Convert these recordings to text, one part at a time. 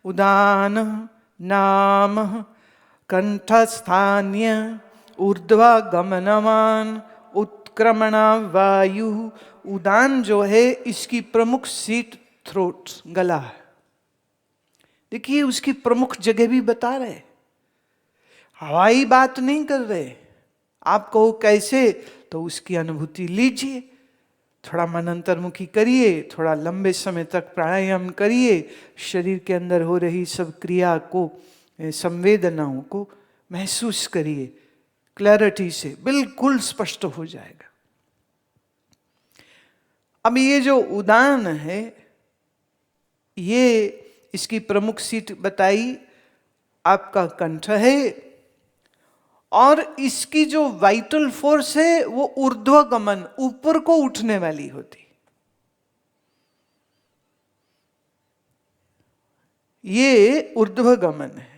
उदान नाम कंठस्थान्य ऊर्ध्वगमनमान उत्क्रमणा वायु। उदान जो है इसकी प्रमुख सीट थ्रोट, गला है। देखिए उसकी प्रमुख जगह भी बता रहे, हवाई बात नहीं कर रहे। आप कहो कैसे, तो उसकी अनुभूति लीजिए, थोड़ा मन अंतर्मुखी करिए, थोड़ा लंबे समय तक प्राणायाम करिए, शरीर के अंदर हो रही सब क्रिया को, संवेदनाओं को महसूस करिए, क्लैरिटी से बिल्कुल स्पष्ट हो जाएगा। अब ये जो उदान है, ये इसकी प्रमुख सीट बताई आपका कंठ है, और इसकी जो वाइटल फोर्स है वो ऊर्ध्वगमन, ऊपर को उठने वाली होती। ये ऊर्ध्वगमन है।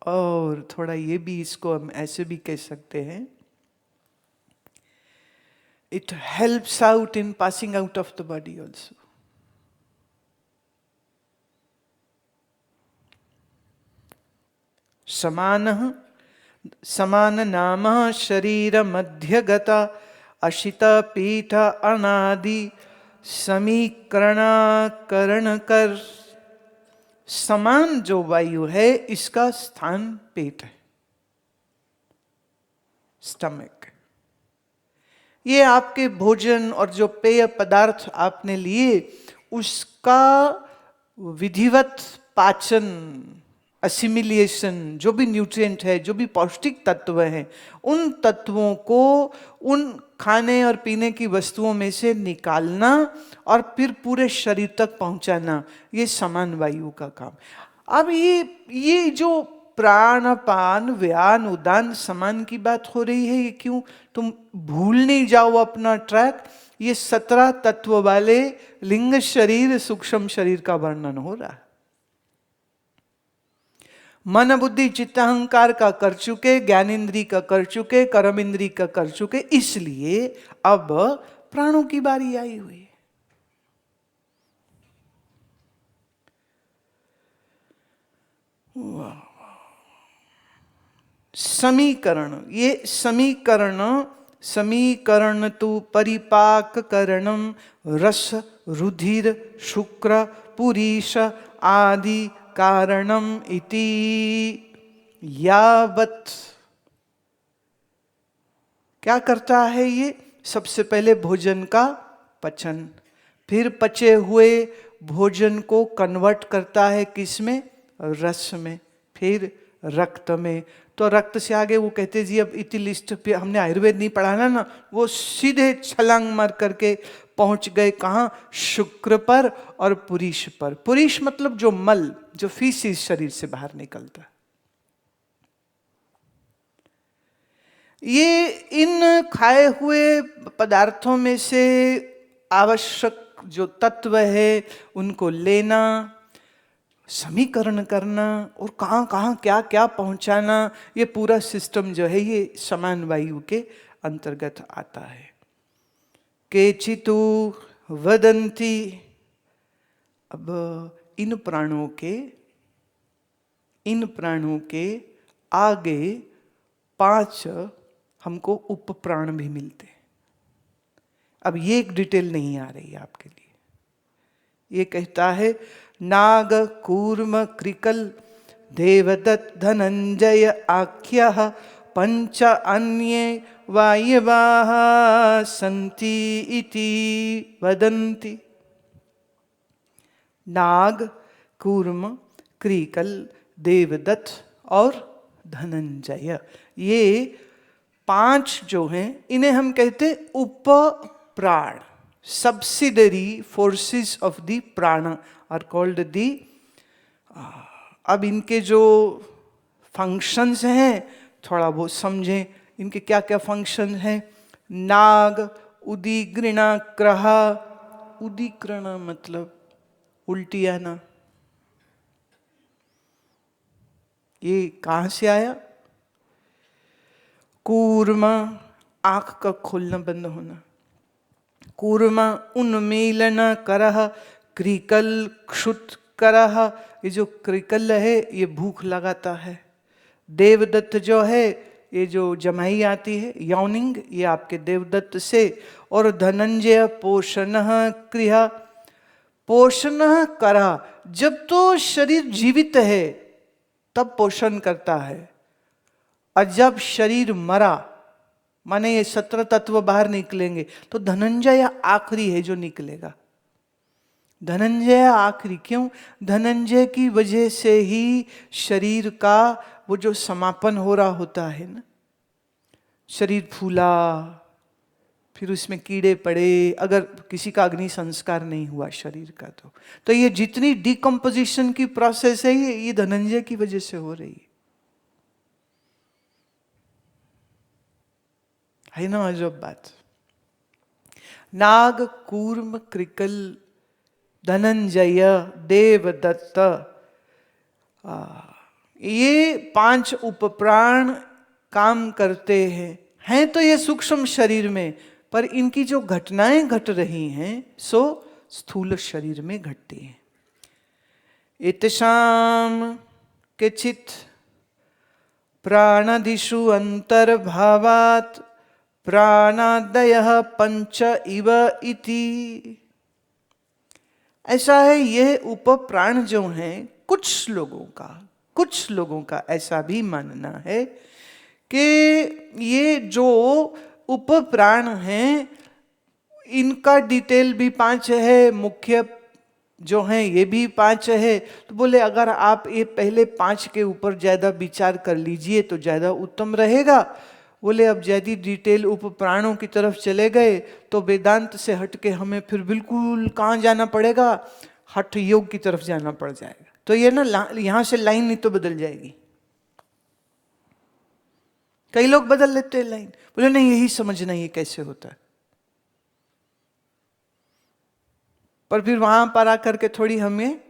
और थोड़ा ये भी, इसको हम ऐसे भी कह सकते हैं, it helps out in passing out of the body also. समान नाम शरीर मध्यगता अशित पीठ अनादि समीकरण कर। समान जो वायु है इसका स्थान पेट है, स्टमक। ये आपके भोजन और जो पेय पदार्थ आपने लिए उसका विधिवत पाचन, असिमिलिएशन, जो भी न्यूट्रिएंट है, जो भी पौष्टिक तत्व हैं, उन तत्वों को उन खाने और पीने की वस्तुओं में से निकालना और फिर पूरे शरीर तक पहुंचाना, ये समान वायु का काम। अब ये जो प्राणपान व्यान उदान समान की बात हो रही है, ये क्यों? तुम भूल नहीं जाओ अपना ट्रैक। ये 17 तत्व वाले लिंग शरीर, सूक्ष्म शरीर का वर्णन हो रहा है। मन बुद्धि चित्त अहंकार का कर चुके, ज्ञानेन्द्रिय का कर चुके, कर्म इंद्रिय का कर चुके, इसलिए अब प्राणों की बारी आई हुई है। समीकरण, ये समीकरण तो परिपाक करणम रस रुधिर शुक्र पुरीश आदि कारणम इति यावत। क्या करता है ये? सबसे पहले भोजन का पचन, फिर पचे हुए भोजन को कन्वर्ट करता है किसमें? रस में, फिर रक्त में। तो रक्त से आगे वो कहते जी, अब इति लिस्ट पे हमने आयुर्वेद नहीं पढ़ाना ना, वो सीधे छलांग मार करके पहुंच गए कहाँ? शुक्र पर और पुरीश पर। पुरीश मतलब जो मल, जो फीसिस शरीर से बाहर निकलता है। ये इन खाए हुए पदार्थों में से आवश्यक जो तत्व है उनको लेना, समीकरण करना और कहाँ कहाँ क्या क्या पहुंचाना, ये पूरा सिस्टम जो है ये समान वायु के अंतर्गत आता है। केचितु वदन्ति, अब इन प्राणों के आगे 5 हमको उपप्राण भी मिलते हैं। अब ये एक डिटेल नहीं आ रही आपके लिए। ये कहता है नाग कूर्म कृकल देवदत्त धनंजय आख्यः पंच अन्ये वायवाः सन्ति इति वदन्ति। नाग, कूर्म, कृकल, देवदत्त और धनंजय, ये 5 जो हैं इन्हें हम कहते उप प्राण, सब्सिडरी फोर्सेस ऑफ द प्राण आर कॉल्ड दी। अब इनके जो फंक्शंस हैं थोड़ा बहुत समझें, इनके क्या क्या फंक्शन हैं। नाग उदीग्रणाक्रह, उदीग्रण मतलब उल्टी आना। ये कहाँ से आया? कूर्म, आंख का खोलना बंद होना। कूर्म उन्मीलन करह, क्रिकल क्षुत्करः, ये जो क्रिकल है ये भूख लगाता है। देवदत्त जो है ये जो जमाई आती है यौनिंग, ये आपके देवदत्त से। और धनंजय पोषणः क्रिया, पोषण करा, जब तो शरीर जीवित है तब पोषण करता है, और जब शरीर मरा माने ये 17 तत्व बाहर निकलेंगे तो धनंजय आखिरी है जो निकलेगा। धनंजय आखिरी क्यों? धनंजय की वजह से ही शरीर का वो जो समापन हो रहा होता है ना, शरीर फूला, फिर उसमें कीड़े पड़े, अगर किसी का अग्नि संस्कार नहीं हुआ शरीर का तो ये जितनी डिकम्पोजिशन की प्रोसेस है ये धनंजय की वजह से हो रही है ना अजब बात। नाग, कूर्म, क्रिकल, धनंजय, देवदत्त, ये 5 उपप्राण काम करते हैं तो ये सूक्ष्म शरीर में, पर इनकी जो घटनाएं घट रही हैं सो स्थूल शरीर में घटती हैं। इतशाम केचित प्राणादिषु अंतर्भावात् प्राणादयः पंच इव इति। ऐसा है ये उपप्राण जो हैं, कुछ लोगों का ऐसा भी मानना है कि ये जो उपप्राण हैं इनका डिटेल भी 5 है, मुख्य जो हैं ये भी 5 है। तो बोले अगर आप ये पहले 5 के ऊपर ज्यादा विचार कर लीजिए तो ज्यादा उत्तम रहेगा। बोले अब ज्यादा डिटेल उपप्राणों की तरफ चले गए तो वेदांत से हट के हमें फिर बिल्कुल कहाँ जाना पड़ेगा, हठ योग की तरफ जाना पड़ जाएगा। तो ये ना यहां से लाइन नहीं तो बदल जाएगी। कई लोग बदल लेते हैं लाइन, बोले नहीं यही समझना ये कैसे होता है, पर फिर वहां पर आकर के थोड़ी हमें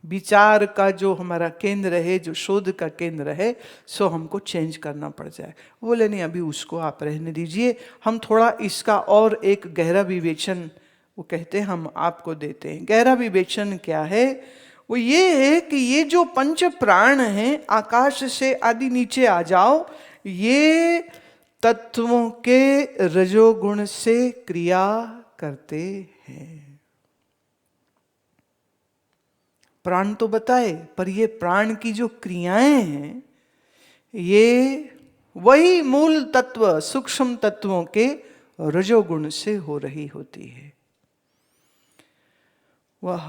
विचार का जो हमारा केंद्र है, जो शोध का केंद्र है, सो हमको चेंज करना पड़ जाए। बोले नहीं अभी उसको आप रहने दीजिए, हम थोड़ा इसका और एक गहरा विवेचन वो कहते हैं हम आपको देते हैं। गहरा विवेचन क्या है? वो ये है कि ये जो 5 प्राण हैं, आकाश से आदि नीचे आ जाओ, ये तत्वों के रजोगुण से क्रिया करते हैं। प्राण तो बताए, पर ये प्राण की जो क्रियाएं हैं ये वही मूल तत्व सूक्ष्म तत्वों के रजोगुण से हो रही होती है। वाह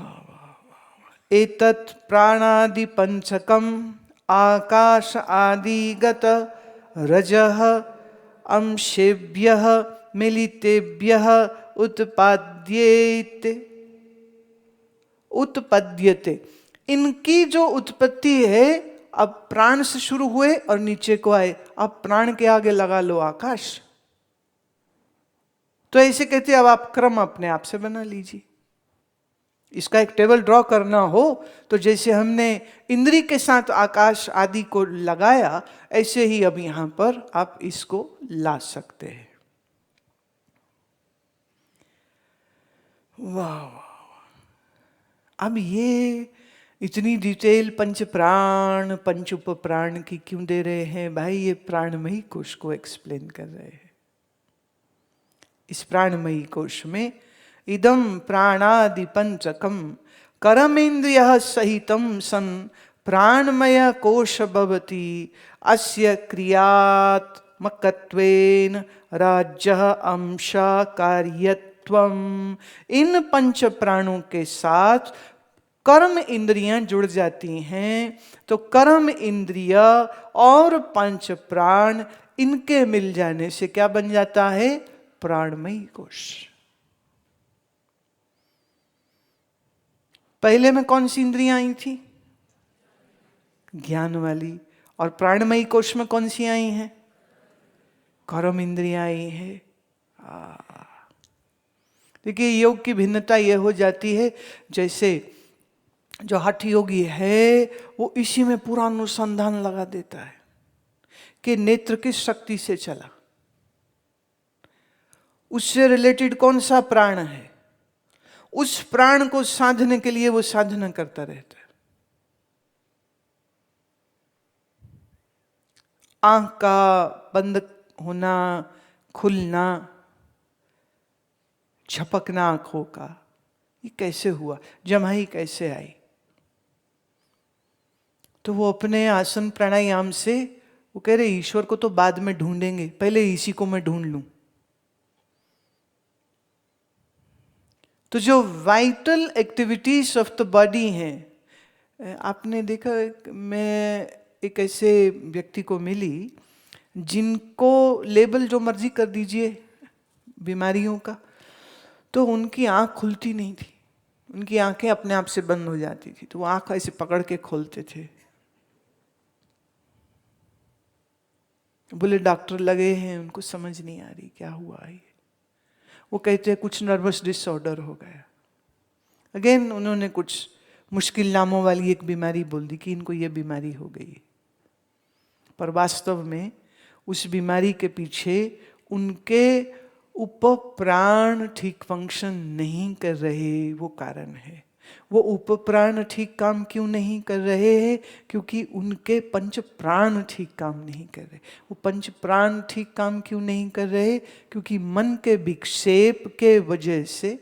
एतत् प्राणादि पंचकम आकाश आदिगत रजः अंशेभ्यः मिलितेभ्यः उत्पद्यते। इनकी जो उत्पत्ति है, अब प्राण से शुरू हुए और नीचे को आए, अब प्राण के आगे लगा लो आकाश। तो ऐसे कहते अब आप क्रम अपने आप से बना लीजिए। इसका एक टेबल ड्रॉ करना हो तो जैसे हमने इंद्री के साथ आकाश आदि को लगाया, ऐसे ही अब यहां पर आप इसको ला सकते हैं। वाह, अब ये इतनी डिटेल पंच प्राण पंच उप प्राण की क्यों दे रहे हैं भाई? ये प्राणमयी कोश को एक्सप्लेन कर रहे हैं। इस प्राणमयी कोश में इदम प्राणादि पंचकम करमेन्द्रिय सहितम सन प्राणमय कोश भवति अस्य क्रियात्मकत्वेन राज्यः अंश कार्यत्वम। इन पंच प्राणों के साथ कर्म इंद्रियां जुड़ जाती हैं, तो कर्म इंद्रिय और पंच प्राण इनके मिल जाने से क्या बन जाता है? प्राणमयी कोश। पहले में कौन सी इंद्रियां आई थी? ज्ञान वाली। और प्राणमयी कोश में कौन सी आई हैं? कर्म इंद्रियां आई है। देखिए योग की भिन्नता यह हो जाती है, जैसे जो हठ योगी है वो इसी में पूरा अनुसंधान लगा देता है कि नेत्र किस शक्ति से चला, उससे रिलेटेड कौन सा प्राण है, उस प्राण को साधने के लिए वो साधना करता रहता है। आंख का बंद होना, खुलना, झपकना आंखों का, ये कैसे हुआ, जमाई कैसे आई? तो वो अपने आसन प्राणायाम से वो कह रहे ईश्वर को तो बाद में ढूंढेंगे, पहले इसी को मैं ढूंढ लूं। तो जो vital activities of the body हैं, आपने देखा, मैं एक ऐसे व्यक्ति को मिली जिनको लेबल जो मर्जी कर दीजिए बीमारियों का, तो उनकी आंख खुलती नहीं थी, उनकी आंखें अपने आप से बंद हो जाती थी, तो वो आंख ऐसे पकड़ के खोलते थे। बोले डॉक्टर लगे हैं, उनको समझ नहीं आ रही क्या हुआ है। वो कहते हैं कुछ नर्वस डिसऑर्डर हो गया। अगेन उन्होंने कुछ मुश्किल नामों वाली एक बीमारी बोल दी कि इनको ये बीमारी हो गई, पर वास्तव में उस बीमारी के पीछे उनके उपप्राण ठीक फंक्शन नहीं कर रहे, वो कारण है। वो उपप्राण ठीक काम क्यों नहीं कर रहे हैं? क्योंकि उनके पंच प्राण ठीक काम नहीं कर रहे। वो पंच प्राण ठीक काम क्यों नहीं कर रहे? क्योंकि मन के विक्षेप के वजह से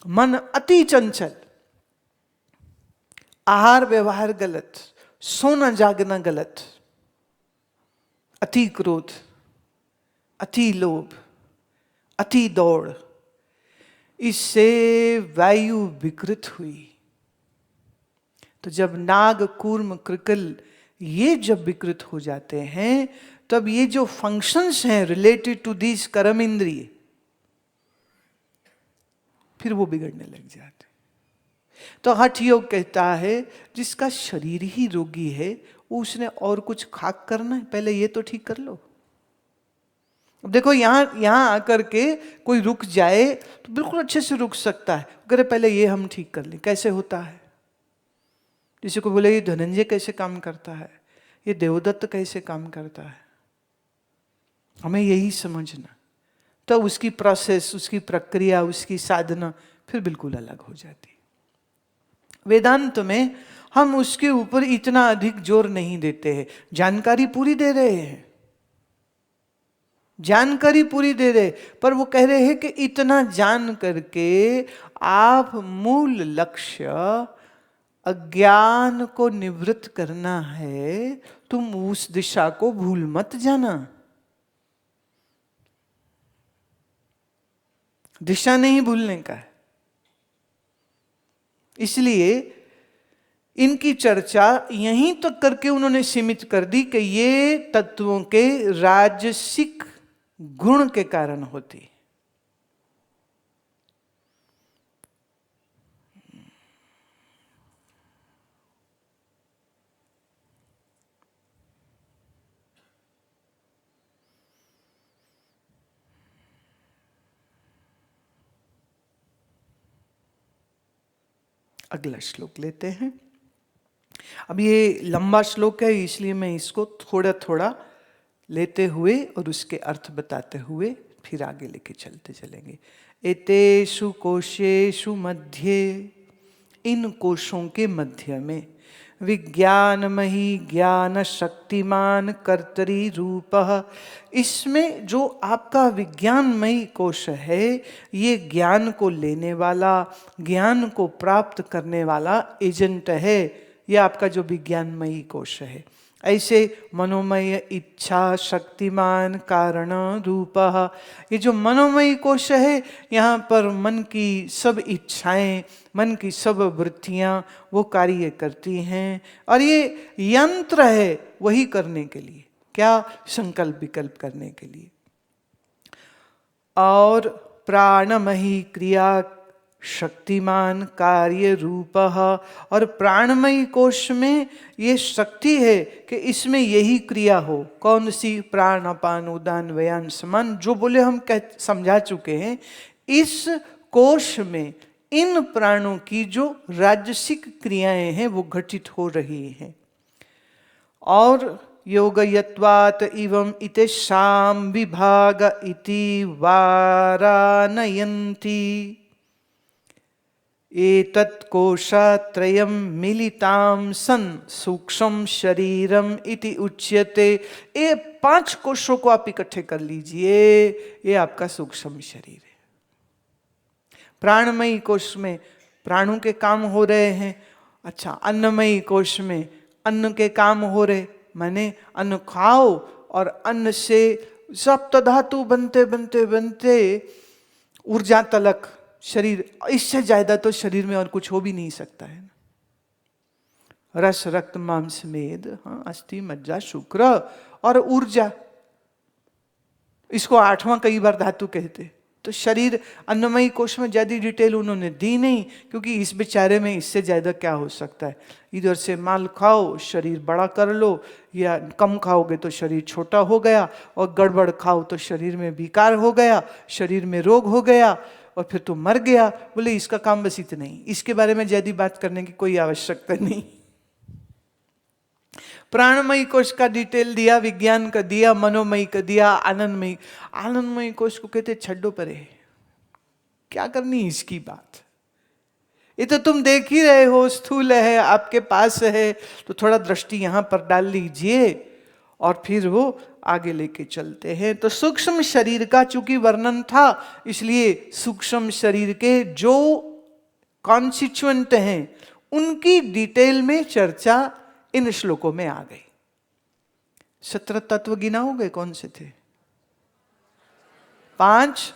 मन अति चंचल, आहार व्यवहार गलत, सोना जागना गलत, अति क्रोध, अति लोभ, अति दौड़, इससे वायु विकृत हुई। तो जब नाग, कूर्म, कृकल ये जब विकृत हो जाते हैं, तब ये जो फंक्शंस हैं रिलेटेड टू दिस कर्म इंद्रिय, फिर वो बिगड़ने लग जाते। तो हठ योग कहता है जिसका शरीर ही रोगी है, वो उसने और कुछ खाक करना है, पहले ये तो ठीक कर लो। अब देखो यहां आकर के कोई रुक जाए तो बिल्कुल अच्छे से रुक सकता है, अगर पहले ये हम ठीक कर लें। कैसे होता है? जैसे को बोले ये धनंजय कैसे काम करता है, ये देवदत्त कैसे काम करता है, हमें यही समझना। तो उसकी प्रोसेस, उसकी प्रक्रिया, उसकी साधना फिर बिल्कुल अलग हो जाती। वेदांत में हम उसके ऊपर इतना अधिक जोर नहीं देते हैं, जानकारी पूरी दे रहे हैं, जानकारी पूरी दे रहे, पर वो कह रहे हैं कि इतना जान करके आप मूल लक्ष्य अज्ञान को निवृत्त करना है, तुम उस दिशा को भूल मत जाना। दिशा नहीं भूलने का है। इसलिए इनकी चर्चा यहीं तक करके उन्होंने सीमित कर दी कि ये तत्वों के राजसिक गुण के कारण होती। अगला श्लोक लेते हैं। अब ये लंबा श्लोक है, इसलिए मैं इसको थोड़ा थोड़ा लेते हुए और उसके अर्थ बताते हुए फिर आगे लेके चलते चलेंगे। एतेषु कोशेषु मध्ये, इन कोशों के मध्य में, विज्ञानमयी ज्ञान शक्तिमान कर्तरी रूपः, इसमें जो आपका विज्ञानमयी कोश है, ये ज्ञान को लेने वाला, ज्ञान को प्राप्त करने वाला एजेंट है। ये आपका जो विज्ञानमयी कोश है। ऐसे मनोमय इच्छा शक्तिमान कारण रूपः, ये जो मनोमय कोश है, यहाँ पर मन की सब इच्छाएं, मन की सब वृत्तियां वो कार्य करती हैं, और ये यंत्र है वही करने के लिए, क्या? संकल्प विकल्प करने के लिए। और प्राणमयी क्रिया शक्तिमान कार्य रूपः, और प्राणमयी कोश में ये शक्ति है कि इसमें यही क्रिया हो। कौन सी? प्राण अपान उदान व्यान समान, जो बोले हम समझा चुके हैं। इस कोश में इन प्राणों की जो राजसिक क्रियाएं हैं वो घटित हो रही हैं। और योगयत्वात् इवं इतेषां विभाग इति वारानयन्ति, एतत् कोशात्रयं मिलितां सन सूक्ष्म शरीरम इति उच्यते। ये 5 कोशों को आप इकट्ठे कर लीजिए, ये आपका सूक्ष्म शरीर है। प्राणमयी कोश में प्राणों के काम हो रहे हैं। अच्छा, अन्नमयी कोश में अन्न के काम हो रहे, माने अन्न खाओ और अन्न से सप्त धातु बनते बनते बनते ऊर्जा तलक शरीर, इससे ज्यादा तो शरीर में और कुछ हो भी नहीं सकता है। रस रक्त मांस मेद, हाँ, अस्थि मज्जा शुक्र और ऊर्जा, इसको 8वां कई बार धातु कहते। तो शरीर अन्नमयी कोश में ज्यादा डिटेल उन्होंने दी नहीं, क्योंकि इस बेचारे में इससे ज्यादा क्या हो सकता है। इधर से माल खाओ शरीर बड़ा कर लो, या कम खाओगे तो शरीर छोटा हो गया, और गड़बड़ खाओ तो शरीर में विकार हो गया, शरीर में रोग हो गया, और फिर तो मर गया। बोले इसका काम बस इतना ही, इसके बारे में ज्यादा बात करने की कोई आवश्यकता नहीं। प्राणमयी कोश का डिटेल दिया, विज्ञान का दिया, मनोमयी का दिया, आनंदमयी। आनंदमयी कोश को कहते छड्डो परे, क्या करनी इसकी बात, ये तो तुम देख ही रहे हो, स्थूल है, आपके पास है, तो थोड़ा दृष्टि यहां पर डाल लीजिए और फिर वो आगे लेके चलते हैं। तो सूक्ष्म शरीर का चूंकि वर्णन था, इसलिए सूक्ष्म शरीर के जो कॉन्स्टिट्यूएंट हैं उनकी डिटेल में चर्चा इन श्लोकों में आ गई। 17 तत्व गिनाओगे, कौन से थे? 5,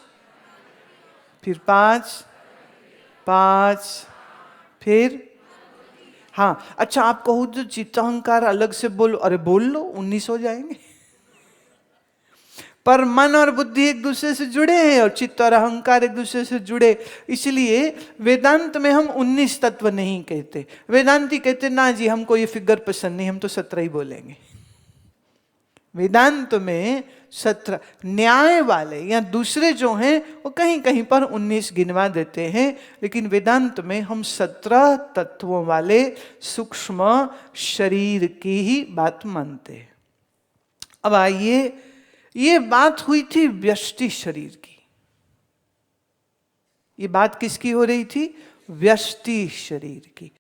फिर 5, 5, फिर हाँ। अच्छा, आप कहो तो चित्ताहंकार अलग से बोलो, अरे बोल लो, 19 हो जाएंगे। पर मन और बुद्धि एक दूसरे से जुड़े हैं और चित्त और अहंकार एक दूसरे से जुड़े, इसलिए वेदांत में हम 19 तत्व नहीं कहते। वेदांती कहते ना जी, हमको ये फिगर पसंद नहीं, हम तो 17 ही बोलेंगे। वेदांत में 17, न्याय वाले या दूसरे जो हैं वो कहीं कहीं पर 19 गिनवा देते हैं, लेकिन वेदांत में हम 17 तत्वों वाले सूक्ष्म शरीर की ही बात मानते हैं। अब आइए, ये बात हुई थी व्यष्टि शरीर की। ये बात किसकी हो रही थी? व्यष्टि शरीर की।